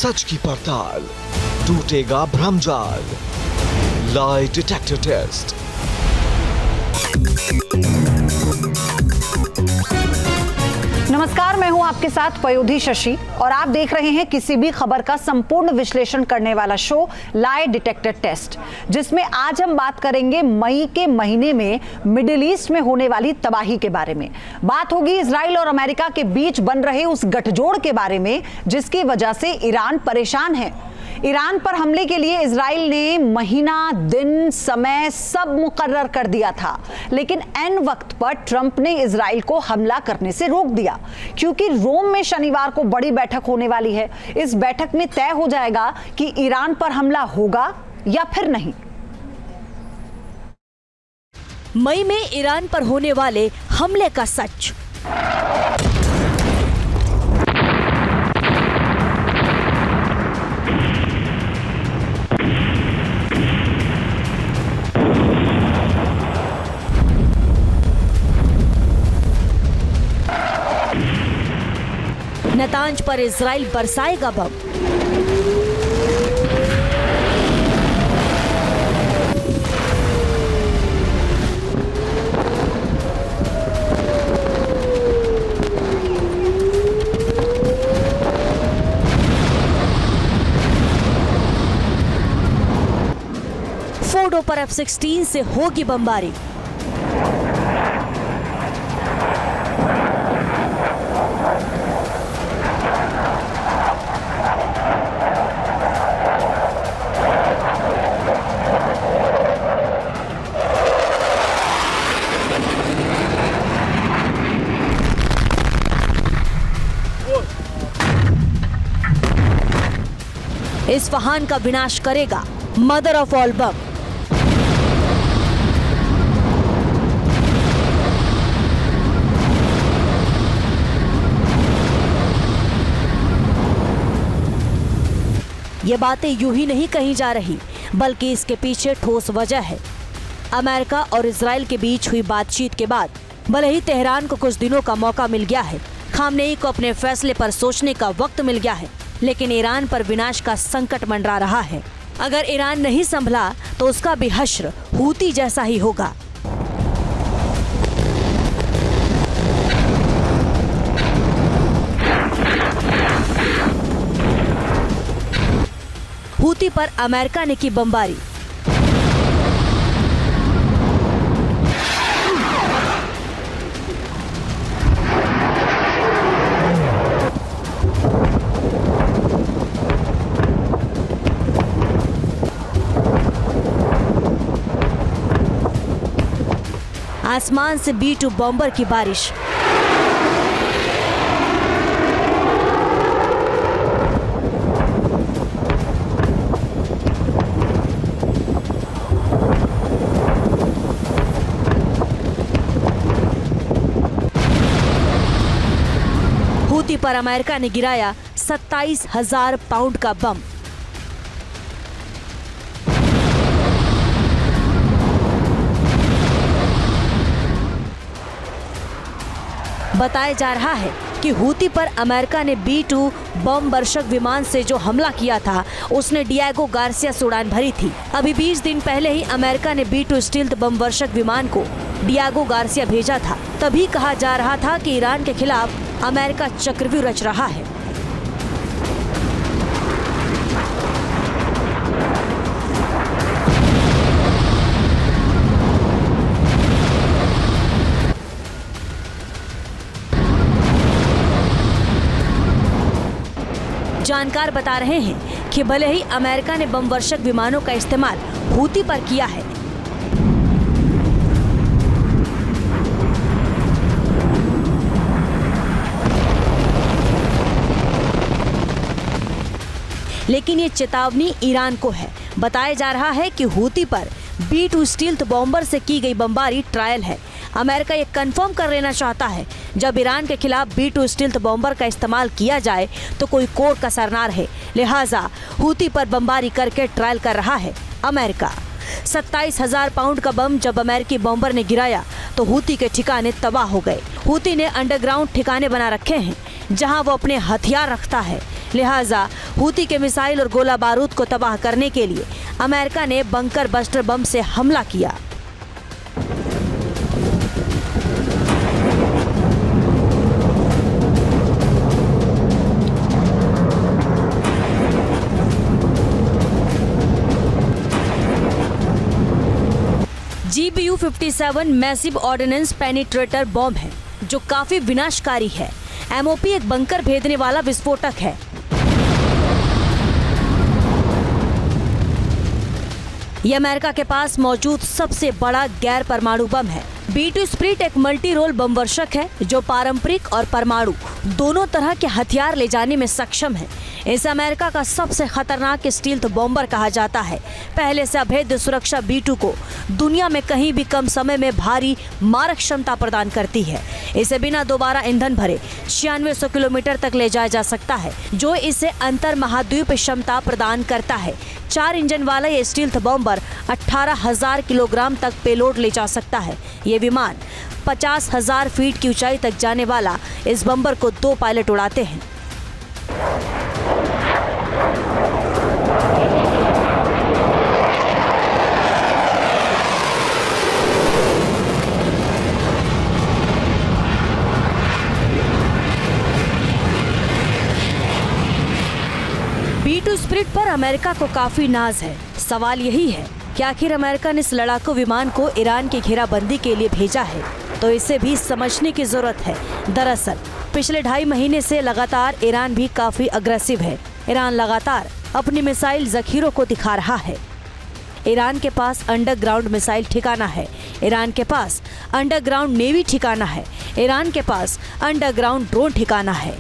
सच की पड़ताल, टूटेगा भ्रमजाल। Lie detector test. नमस्कार, मैं हूं आपके साथ पयोधी शशि और आप देख रहे हैं किसी भी खबर का संपूर्ण विश्लेषण करने वाला शो लाई डिटेक्टर टेस्ट, जिसमें आज हम बात करेंगे मई के महीने में मिडिल ईस्ट में होने वाली तबाही के बारे में। बात होगी इजराइल और अमेरिका के बीच बन रहे उस गठजोड़ के बारे में जिसकी वजह से ईरान परेशान है। ईरान पर हमले के लिए इजराइल ने महीना, दिन, समय सब मुकर्रर कर दिया था, लेकिन ऐन वक्त पर ट्रंप ने इजराइल को हमला करने से रोक दिया, क्योंकि रोम में शनिवार को बड़ी बैठक होने वाली है। इस बैठक में तय हो जाएगा कि ईरान पर हमला होगा या फिर नहीं। मई में ईरान पर होने वाले हमले का सच। नतांज पर इजराइल बरसाएगा बम। फोर्डो पर F-16 से होगी बमबारी। इस्फहान का विनाश करेगा मदर ऑफ ऑल बम। ये बातें यूं ही नहीं कही जा रही, बल्कि इसके पीछे ठोस वजह है। अमेरिका और इजराइल के बीच हुई बातचीत के बाद भले ही तेहरान को कुछ दिनों का मौका मिल गया है, खामनेई को अपने फैसले पर सोचने का वक्त मिल गया है, लेकिन ईरान पर विनाश का संकट मंडरा रहा है। अगर ईरान नहीं संभला तो उसका भी हश्र हूती जैसा ही होगा। हूती पर अमेरिका ने की बमबारी। आसमान से B-2 बॉम्बर की बारिश। हूती पर अमेरिका ने गिराया 27,000 पाउंड का बम। बताया जा रहा है कि हूती पर अमेरिका ने B-2 बम वर्षक विमान से जो हमला किया था, उसने डिएगो गार्सिया से उड़ान भरी थी। अभी 20 दिन पहले ही अमेरिका ने B-2 स्टील्थ बम वर्षक विमान को डिएगो गार्सिया भेजा था। तभी कहा जा रहा था कि ईरान के खिलाफ अमेरिका चक्रव्यूह रच रहा है। जानकार बता रहे हैं कि भले ही अमेरिका ने बम वर्षक विमानों का इस्तेमाल हूती पर किया है, लेकिन ये चेतावनी ईरान को है। बताया जा रहा है कि हूती पर B-2 स्टील्थ बॉम्बर से की गई बमबारी ट्रायल है। अमेरिका ये कंफर्म कर लेना चाहता है, जब ईरान के खिलाफ B-2 स्टील्थ बॉम्बर का इस्तेमाल किया जाए तो कोई कोर कसर ना रहे। लिहाजा हूती पर बमबारी करके ट्रायल कर रहा है अमेरिका। 27,000 पाउंड का बम जब अमेरिकी बॉम्बर ने गिराया तो हूती के ठिकाने तबाह हो गए। हूती ने अंडरग्राउंड ठिकाने बना रखे हैं जहां वो अपने हथियार रखता है। लिहाजा हूती के मिसाइल और गोला बारूद को तबाह करने के लिए अमेरिका ने बंकर बस्टर बम से हमला किया। GBU-57 massive ordnance penetrator bomb है जो काफी विनाशकारी है। MOP एक बंकर भेदने वाला विस्फोटक है। यह अमेरिका के पास मौजूद सबसे बड़ा गैर परमाणु बम है। B2 स्प्रिट एक मल्टी रोल बम वर्षक है जो पारंपरिक और परमाणु दोनों तरह के हथियार ले जाने में सक्षम है। इसे अमेरिका का सबसे खतरनाक स्टील्थ बॉम्बर कहा जाता है। पहले से अभेद्य सुरक्षा B2 को दुनिया में कहीं भी कम समय में भारी मारक क्षमता प्रदान करती है। इसे बिना दोबारा ईंधन भरे 9600 किलोमीटर तक ले जाया जा सकता है, जो इसे अंतर महाद्वीप क्षमता प्रदान करता है। 4 इंजन वाला ये स्टील्थ बॉम्बर 18,000 किलोग्राम तक पेलोड ले जा सकता है। ये विमान 50,000 फीट की ऊंचाई तक जाने वाला इस बम्बर को 2 पायलट उड़ाते हैं। B2 स्प्रिट पर अमेरिका को काफी नाज है। सवाल यही है कि आखिर अमेरिका ने इस लड़ाकू विमान को ईरान की घेराबंदी के लिए भेजा है, तो इसे भी समझने की जरूरत है। दरअसल पिछले 2.5 महीने से लगातार ईरान भी काफी अग्रेसिव है। ईरान लगातार अपनी मिसाइल जखीरों को दिखा रहा है। ईरान के पास अंडरग्राउंड मिसाइल ठिकाना है। ईरान के पास अंडरग्राउंड नेवी ठिकाना है। ईरान के पास अंडरग्राउंड ड्रोन ठिकाना है।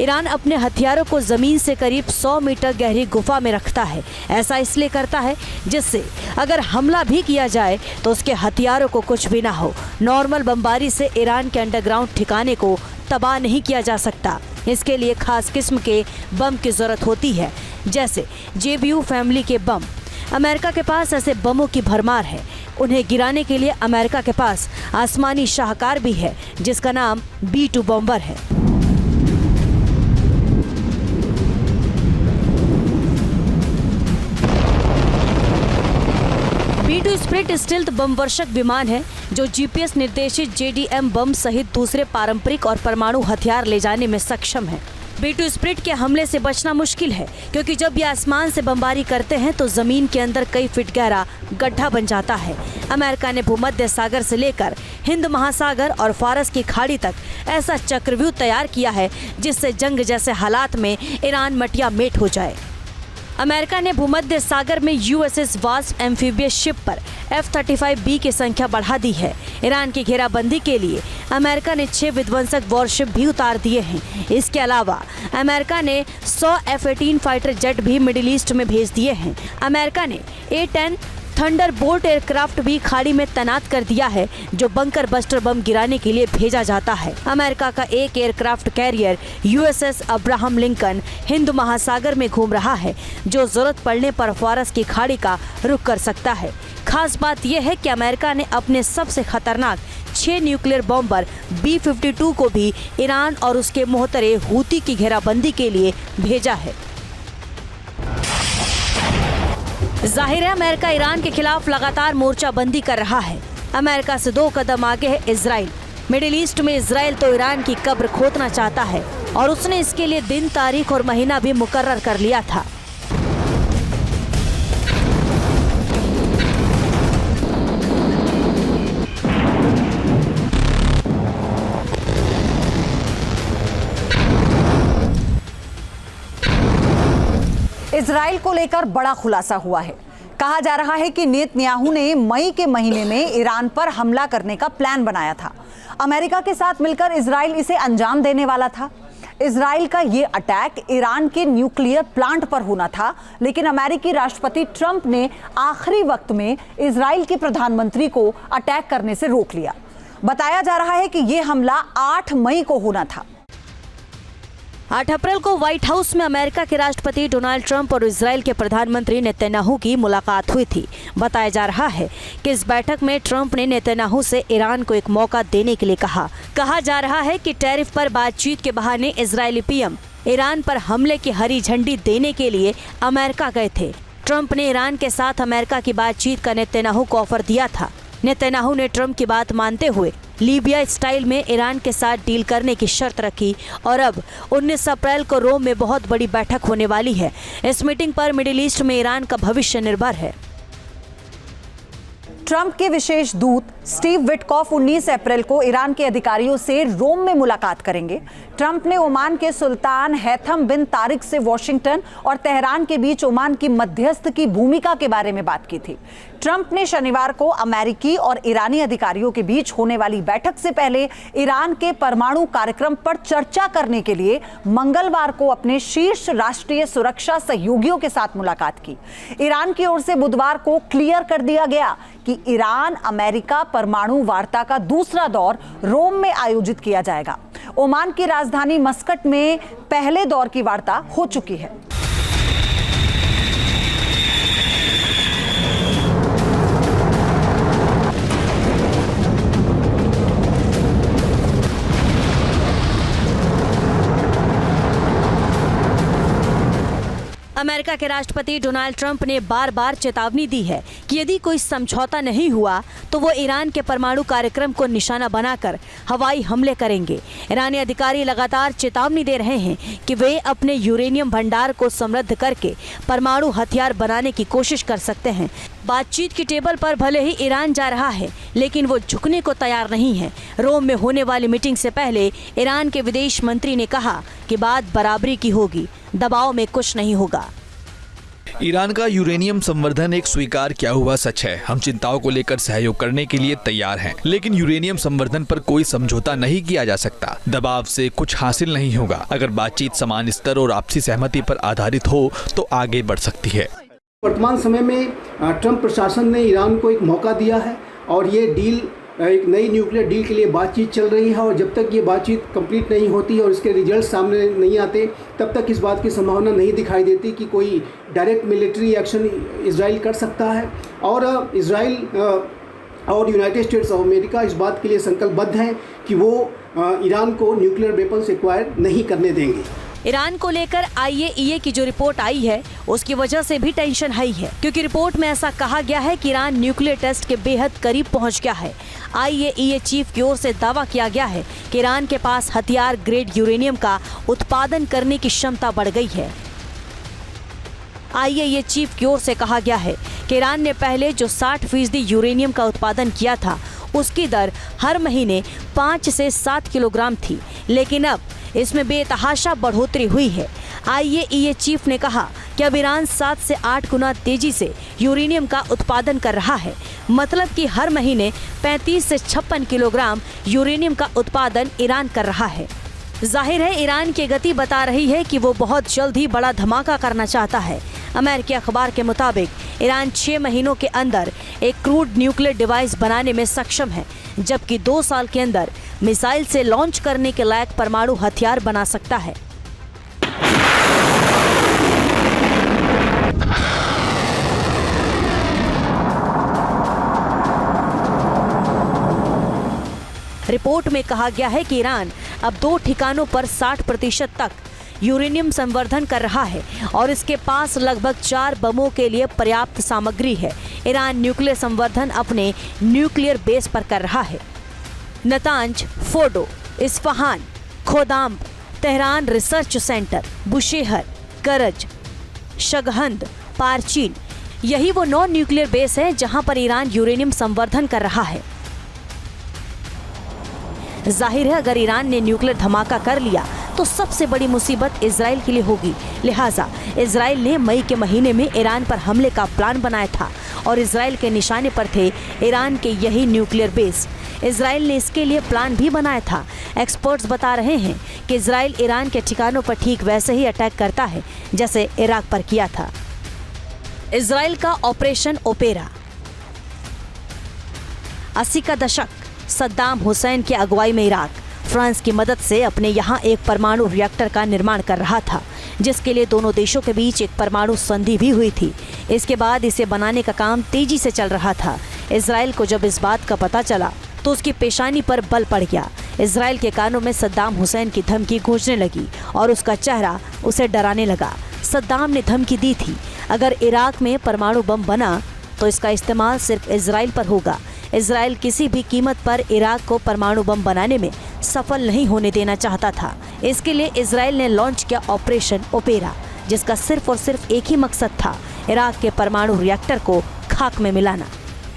ईरान अपने हथियारों को जमीन से करीब 100 मीटर गहरी गुफा में रखता है। ऐसा इसलिए करता है जिससे अगर हमला भी किया जाए तो उसके हथियारों को कुछ भी ना हो। नॉर्मल बमबारी से ईरान के अंडरग्राउंड ठिकाने को तबाह नहीं किया जा सकता। इसके लिए खास किस्म के बम की जरूरत होती है, जैसे JBU फैमिली के बम। अमेरिका के पास ऐसे बमों की भरमार है। उन्हें गिराने के लिए अमेरिका के पास आसमानी शाहकार भी है, जिसका नाम B2 बॉम्बर है। B2 स्प्रिट स्टील्थ बम वर्षक विमान है जो GPS निर्देशित JDM बम सहित दूसरे पारंपरिक और परमाणु हथियार ले जाने में सक्षम है। B2 स्प्रिट के हमले से बचना मुश्किल है, क्योंकि जब ये आसमान से बमबारी करते हैं तो जमीन के अंदर कई फीट गहरा गड्ढा बन जाता है। अमेरिका ने भूमध्य सागर से लेकर हिंद महासागर और फारस की खाड़ी तक ऐसा चक्रव्यूह तैयार किया है जिससे जंग जैसे हालात में ईरान मटिया मेट हो जाए। अमेरिका ने भूमध्य सागर में USS वास्प एम्फीबियस शिप पर F-35B की संख्या बढ़ा दी है। ईरान की घेराबंदी के लिए अमेरिका ने 6 विध्वंसक वॉरशिप भी उतार दिए हैं। इसके अलावा अमेरिका ने 100 F-18 फाइटर जेट भी मिडिल ईस्ट में भेज दिए हैं। अमेरिका ने A-10 थंडरबोल्ट एयरक्राफ्ट भी खाड़ी में तैनात कर दिया है, जो बंकर बस्टर बम गिराने के लिए भेजा जाता है। अमेरिका का एक aircraft carrier USS Abraham Lincoln Hind महासागर में घूम रहा है, जो जरूरत पड़ने पर फारस की खाड़ी का रुख कर सकता है। खास बात यह है कि अमेरिका ने अपने सबसे खतरनाक 6 न्यूक्लियर बॉम्बर B-52 को भी ईरान और उसके मोहतरे हूती की घेराबंदी के लिए भेजा है। जाहिर है अमेरिका ईरान के खिलाफ लगातार मोर्चाबंदी कर रहा है। अमेरिका से 2 कदम आगे है इजराइल। मिडिल ईस्ट में इजराइल तो ईरान की कब्र खोदना चाहता है और उसने इसके लिए दिन, तारीख और महीना भी मुकर्रर कर लिया था। इजराइल को लेकर बड़ा खुलासा हुआ है। कहा जा रहा है कि नेतन्याहू ने मई के महीने में ईरान पर हमला करने का प्लान बनाया था। अमेरिका के साथ मिलकर इजराइल इसे अंजाम देने वाला था। इजराइल का ये अटैक ईरान के न्यूक्लियर प्लांट पर होना था, लेकिन अमेरिकी राष्ट्रपति ट्रंप ने आखिरी वक्त में इजराइल के प्रधानमंत्री को अटैक करने से रोक लिया। बताया जा रहा है कि यह हमला 8 मई को होना था। 8 अप्रैल को व्हाइट हाउस में अमेरिका के राष्ट्रपति डोनाल्ड ट्रंप और इजराइल के प्रधानमंत्री नेतन्याहू की मुलाकात हुई थी। बताया जा रहा है कि इस बैठक में ट्रंप ने नेतन्याहू से ईरान को एक मौका देने के लिए कहा जा रहा है कि टैरिफ पर बातचीत के बहाने इजरायली पीएम ईरान पर हमले की हरी झंडी देने के लिए अमेरिका गए थे। ट्रंप ने ईरान के साथ अमेरिका की बातचीत का नेतन्याहू को ऑफर दिया था। नेतन्याहू ने ट्रंप की बात मानते हुए लीबिया स्टाइल में ईरान के साथ डील करने की शर्त रखी और अब 19 अप्रैल को रोम में बहुत बड़ी बैठक होने वाली है। इस मीटिंग पर मिडिल ईस्ट में ईरान का भविष्य निर्भर है। ट्रंप के विशेष दूत स्टीव विटकॉफ 19 अप्रैल को ईरान के अधिकारियों से रोम में मुलाकात करेंगे। ट्रंप ने ओमान के सुल्तान हैथम बिन तारिक से वॉशिंगटन और तेहरान के बीच ओमान की मध्यस्थ की भूमिका के बारे में बात की थी। ट्रंप ने शनिवार को अमेरिकी और ईरानी अधिकारियों के बीच होने वाली बैठक से पहले ईरान के परमाणु कार्यक्रम पर चर्चा करने के लिए मंगलवार को अपने शीर्ष राष्ट्रीय सुरक्षा सहयोगियों के साथ मुलाकात की। ईरान की ओर से बुधवार को क्लियर कर दिया गया कि ईरान अमेरिका परमाणु वार्ता का दूसरा दौर रोम में आयोजित किया जाएगा। ओमान की राजधानी मस्कट में पहले दौर की वार्ता हो चुकी है। अमेरिका के राष्ट्रपति डोनाल्ड ट्रंप ने बार बार चेतावनी दी है कि यदि कोई समझौता नहीं हुआ तो वो ईरान के परमाणु कार्यक्रम को निशाना बनाकर हवाई हमले करेंगे। ईरानी अधिकारी लगातार चेतावनी दे रहे हैं कि वे अपने यूरेनियम भंडार को समृद्ध करके परमाणु हथियार बनाने की कोशिश कर सकते हैं। बातचीत की टेबल पर भले ही ईरान जा रहा है, लेकिन वो झुकने को तैयार नहीं है। रोम में होने वाली मीटिंग से पहले ईरान के विदेश मंत्री ने कहा कि बात बराबरी की होगी, दबाव में कुछ नहीं होगा। ईरान का यूरेनियम संवर्धन एक स्वीकार किया हुआ सच है। हम चिंताओं को लेकर सहयोग करने के लिए तैयार हैं, लेकिन यूरेनियम संवर्धन पर कोई समझौता नहीं किया जा सकता। दबाव से कुछ हासिल नहीं होगा। अगर बातचीत समान स्तर और आपसी सहमति पर आधारित हो तो आगे बढ़ सकती है। वर्तमान समय में ट्रंप प्रशासन ने ईरान को एक मौका दिया है और ये डील एक नई न्यूक्लियर डील के लिए बातचीत चल रही है और जब तक ये बातचीत कंप्लीट नहीं होती और इसके रिजल्ट सामने नहीं आते तब तक इस बात की संभावना नहीं दिखाई देती कि कोई डायरेक्ट मिलिट्री एक्शन इजराइल कर सकता है। और इजराइल और यूनाइटेड स्टेट्स ऑफ अमेरिका इस बात के लिए संकल्पबद्ध हैं कि वो ईरान को न्यूक्लियर वेपन्स एक्वायर नहीं करने देंगे। ईरान को लेकर IAEA की जो रिपोर्ट आई है उसकी वजह से भी टेंशन हाई है, क्योंकि रिपोर्ट में ऐसा कहा गया है कि ईरान न्यूक्लियर टेस्ट के बेहद करीब पहुंच गया है। IAEA चीफ की ओर से दावा किया गया है कि ईरान के पास हथियार ग्रेड यूरेनियम का उत्पादन करने की क्षमता बढ़ गई है। IAEA चीफ की ओर से कहा गया है कि ईरान ने पहले जो 60% यूरेनियम का उत्पादन किया था उसकी दर हर महीने 5 से 7 किलोग्राम थी, लेकिन अब इसमें बेतहाशा बढ़ोतरी हुई है। IAEA चीफ ने कहा कि अब ईरान 7 से 8 गुना तेजी से यूरेनियम का उत्पादन कर रहा है, मतलब कि हर महीने 35 से 56 किलोग्राम यूरेनियम का उत्पादन ईरान कर रहा है। जाहिर है ईरान की गति बता रही है कि वो बहुत जल्द ही बड़ा धमाका करना चाहता है। अमेरिकी अखबार के मुताबिक ईरान 6 महीनों के अंदर एक क्रूड न्यूक्लियर डिवाइस बनाने में सक्षम है, जबकि 2 साल के अंदर मिसाइल से लॉन्च करने के लायक परमाणु हथियार बना सकता है। रिपोर्ट में कहा गया है कि ईरान अब 2 ठिकानों पर 60% तक यूरेनियम संवर्धन कर रहा है और इसके पास लगभग 4 बमों के लिए पर्याप्त सामग्री है। ईरान न्यूक्लियर संवर्धन अपने न्यूक्लियर बेस पर कर रहा है। Natanz, Fordow, Isfahan, Khondab, Tehran research centre, Bushehr, Karaj, शगहंद, पारचीन, यही वो 9 न्यूक्लियर बेस हैं जहां पर ईरान यूरेनियम संवर्धन कर रहा है। जाहिर है अगर ईरान ने न्यूक्लियर धमाका कर लिया तो सबसे बड़ी मुसीबत इजराइल के लिए होगी। लिहाजा इजराइल ने मई के महीने में ईरान पर हमले का प्लान बनाया था और इजराइल के निशाने पर थे ईरान के यही न्यूक्लियर बेस। इजराइल ने इसके लिए प्लान भी बनाया था। एक्सपर्ट्स बता रहे हैं कि इजराइल ईरान के ठिकानों पर ठीक वैसे ही अटैक करता है जैसे इराक पर किया था। इजराइल का ऑपरेशन ओपेरा। 80 का दशक सद्दाम हुसैन की अगुवाई में इराक फ्रांस की मदद से अपने यहाँ एक परमाणु रिएक्टर का निर्माण कर रहा था, जिसके लिए दोनों देशों के बीच एक परमाणु संधि भी हुई थी। इसके बाद इसे बनाने का काम तेजी से चल रहा था। इजराइल को जब इस बात का पता चला तो उसकी पेशानी पर बल पड़ गया। इजराइल के कानों में सद्दाम हुसैन की धमकी गूंजने लगी और उसका चेहरा उसे डराने लगा। सद्दाम ने धमकी दी थी, अगर इराक में परमाणु बम बना तो इसका इस्तेमाल सिर्फ इजराइल पर होगा। इजराइल किसी भी कीमत पर इराक को परमाणु बम बनाने में सफल नहीं होने देना चाहता था। इसके लिए इजराइल ने लॉन्च किया ऑपरेशन ओपेरा, जिसका सिर्फ और सिर्फ एक ही मकसद था, इराक के परमाणु रिएक्टर को खाक में मिलाना।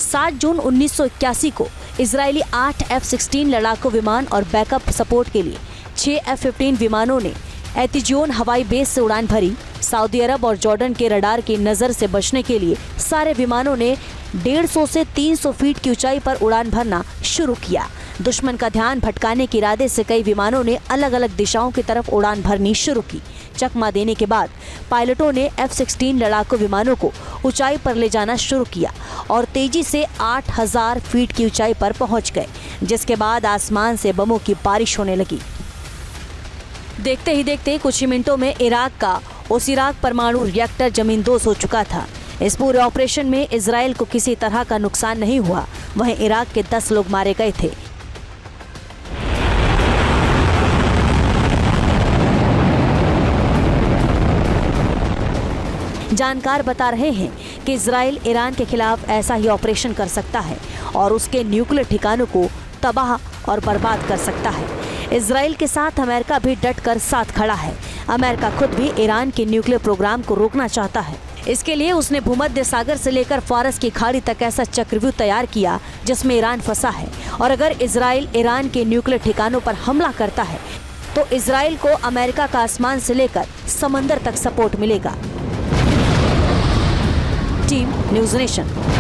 7 जून 1981 को इजरायली 8 F-16 लड़ाकू विमान और बैकअप सपोर्ट के लिए 6 F-15 विमानों ने एतियोन हवाई बेस से उड़ान भरी। सऊदी अरब और जॉर्डन के रडार की नज़र से बचने के लिए सारे विमानों ने 150 से 300 फीट की ऊंचाई पर उड़ान भरना शुरू किया। दुश्मन का ध्यान भटकाने के इरादे से कई विमानों ने अलग अलग दिशाओं की तरफ उड़ान भरनी शुरू की। चकमा देने के बाद पायलटों ने F-16 लड़ाकू विमानों को ऊंचाई पर ले जाना शुरू किया और तेजी से 8000 फीट की ऊंचाई पर पहुंच गए, जिसके बाद आसमान से बमों की बारिश होने लगी। देखते ही देखते कुछ ही मिनटों में इराक का ओसिराक परमाणु रिएक्टर जमींदोज हो चुका था। इस पूरे ऑपरेशन में इजराइल को किसी तरह का नुकसान नहीं हुआ, वहीं इराक के 10 लोग मारे गए थे। जानकार बता रहे हैं कि इजराइल ईरान के खिलाफ ऐसा ही ऑपरेशन कर सकता है और उसके न्यूक्लियर ठिकानों को तबाह और बर्बाद कर सकता है। इजराइल के साथ अमेरिका भी डट कर साथ खड़ा है। अमेरिका खुद भी ईरान के न्यूक्लियर प्रोग्राम को रोकना चाहता है। इसके लिए उसने भूमध्य सागर से लेकर फारस की खाड़ी तक ऐसा चक्रव्यूह तैयार किया जिसमें ईरान फंसा है, और अगर इजराइल ईरान के न्यूक्लियर ठिकानों पर हमला करता है तो इजराइल को अमेरिका का आसमान से लेकर समंदर तक सपोर्ट मिलेगा। Team news nation.